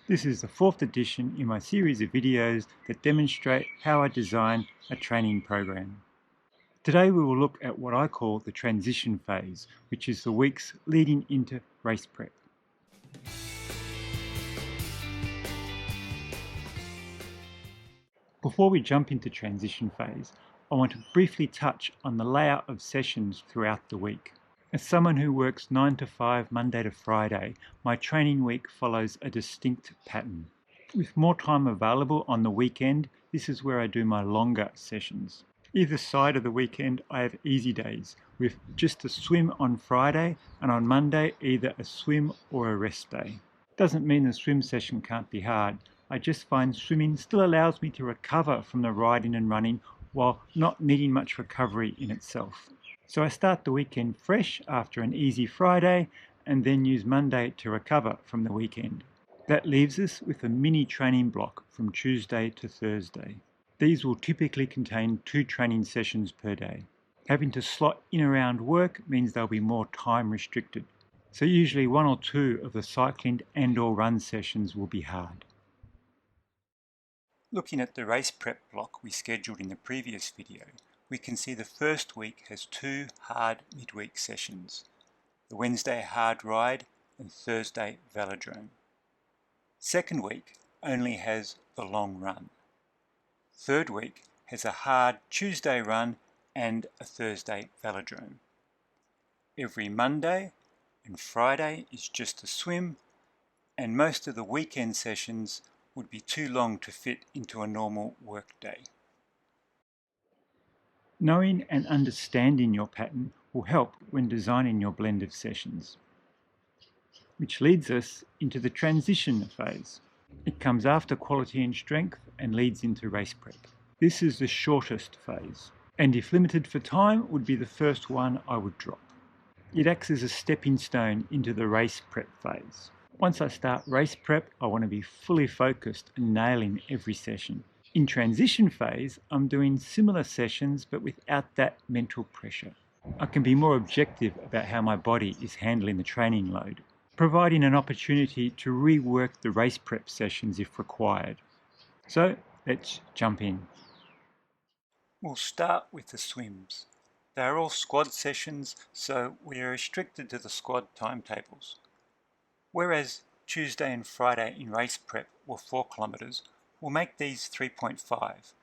This is the fourth edition in my series of videos that demonstrate how I design a training program. Today we will look at what I call the transition phase, which is the weeks leading into race prep. Before we jump into transition phase, I want to briefly touch on the layout of sessions throughout the week. As someone who works 9 to 5 Monday to Friday, my training week follows a distinct pattern. With more time available on the weekend, this is where I do my longer sessions. Either side of the weekend, I have easy days, with just a swim on Friday, and on Monday, either a swim or a rest day. Doesn't mean the swim session can't be hard. I just find swimming still allows me to recover from the riding and running while not needing much recovery in itself. So I start the weekend fresh after an easy Friday and then use Monday to recover from the weekend. That leaves us with a mini training block from Tuesday to Thursday. These will typically contain 2 training sessions per day. Having to slot in around work means they'll be more time restricted. So usually 1 or 2 of the cycling and/or run sessions will be hard. Looking at the race prep block we scheduled in the previous video, we can see the first week has 2 hard midweek sessions, the Wednesday hard ride and Thursday velodrome. Second week only has the long run. Third week has a hard Tuesday run and a Thursday velodrome. Every Monday and Friday is just a swim, and most of the weekend sessions would be too long to fit into a normal work day. Knowing and understanding your pattern will help when designing your blend of sessions. Which leads us into the transition phase. It comes after quality and strength and leads into race prep. This is the shortest phase, and if limited for time, would be the first one I would drop. It acts as a stepping stone into the race prep phase. Once I start race prep, I want to be fully focused and nailing every session. In transition phase, I'm doing similar sessions but without that mental pressure. I can be more objective about how my body is handling the training load, providing an opportunity to rework the race prep sessions if required. So let's jump in. We'll start with the swims. They are all squad sessions, so we are restricted to the squad timetables. Whereas Tuesday and Friday in race prep were 4 kilometres, we'll make these 3.5.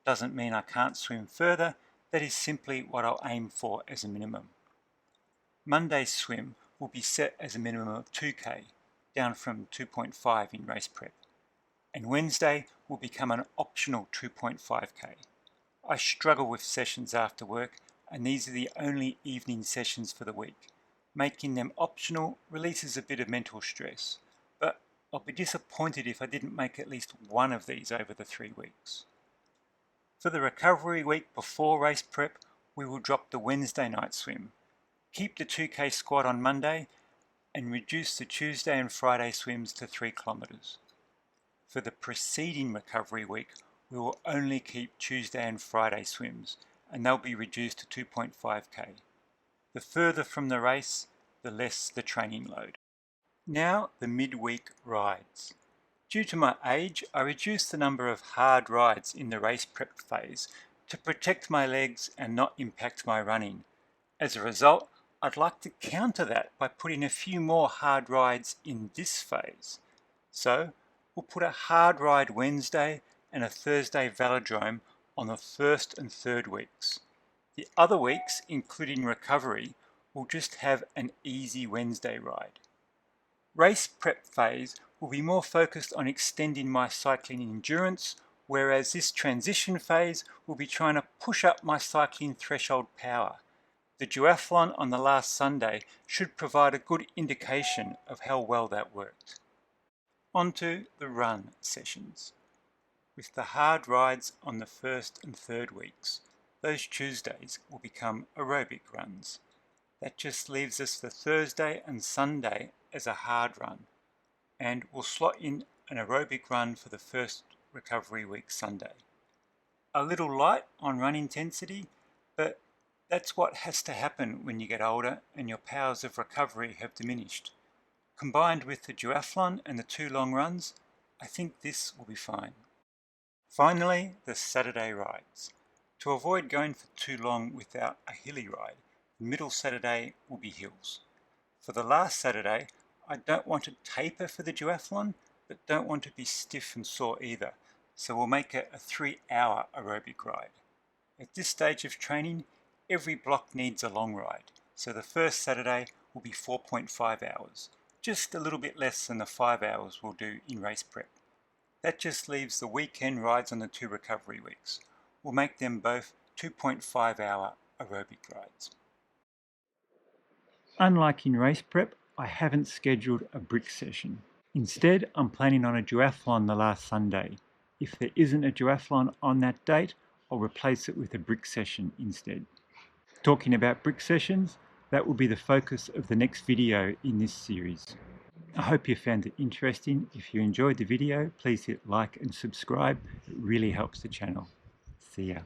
Doesn't mean I can't swim further, that is simply what I'll aim for as a minimum. Monday's swim will be set as a minimum of 2k, down from 2.5 in race prep, and Wednesday will become an optional 2.5k. I struggle with sessions after work, and these are the only evening sessions for the week. Making them optional releases a bit of mental stress, but I'll be disappointed if I didn't make at least one of these over the 3 weeks. For the recovery week before race prep, we will drop the Wednesday night swim, keep the 2k squad on Monday, and reduce the Tuesday and Friday swims to 3 kilometres. For the preceding recovery week, we will only keep Tuesday and Friday swims, and they'll be reduced to 2.5k. The further from the race, the less the training load. Now the midweek rides. Due to my age, I reduced the number of hard rides in the race prep phase to protect my legs and not impact my running. As a result, I'd like to counter that by putting a few more hard rides in this phase. So we'll put a hard ride Wednesday and a Thursday velodrome on the first and third weeks. The other weeks, including recovery, will just have an easy Wednesday ride. Race prep phase will be more focused on extending my cycling endurance, whereas this transition phase will be trying to push up my cycling threshold power. The duathlon on the last Sunday should provide a good indication of how well that worked. On to the run sessions. With the hard rides on the first and third weeks, those Tuesdays will become aerobic runs. That just leaves us the Thursday and Sunday as a hard run, and we'll slot in an aerobic run for the first recovery week Sunday. A little light on run intensity, but that's what has to happen when you get older and your powers of recovery have diminished. Combined with the duathlon and the 2 long runs, I think this will be fine. Finally, the Saturday rides. To avoid going for too long without a hilly ride, the middle Saturday will be hills. For the last Saturday, I don't want to taper for the duathlon, but don't want to be stiff and sore either, so we'll make it a 3-hour aerobic ride. At this stage of training, every block needs a long ride, so the first Saturday will be 4.5 hours, just a little bit less than the 5 hours we'll do in race prep. That just leaves the weekend rides on the 2 recovery weeks. We'll make them both 2.5-hour aerobic rides. Unlike in race prep, I haven't scheduled a brick session. Instead, I'm planning on a duathlon the last Sunday. If there isn't a duathlon on that date, I'll replace it with a brick session instead. Talking about brick sessions, that will be the focus of the next video in this series. I hope you found it interesting. If you enjoyed the video, please hit like and subscribe. It really helps the channel. See ya.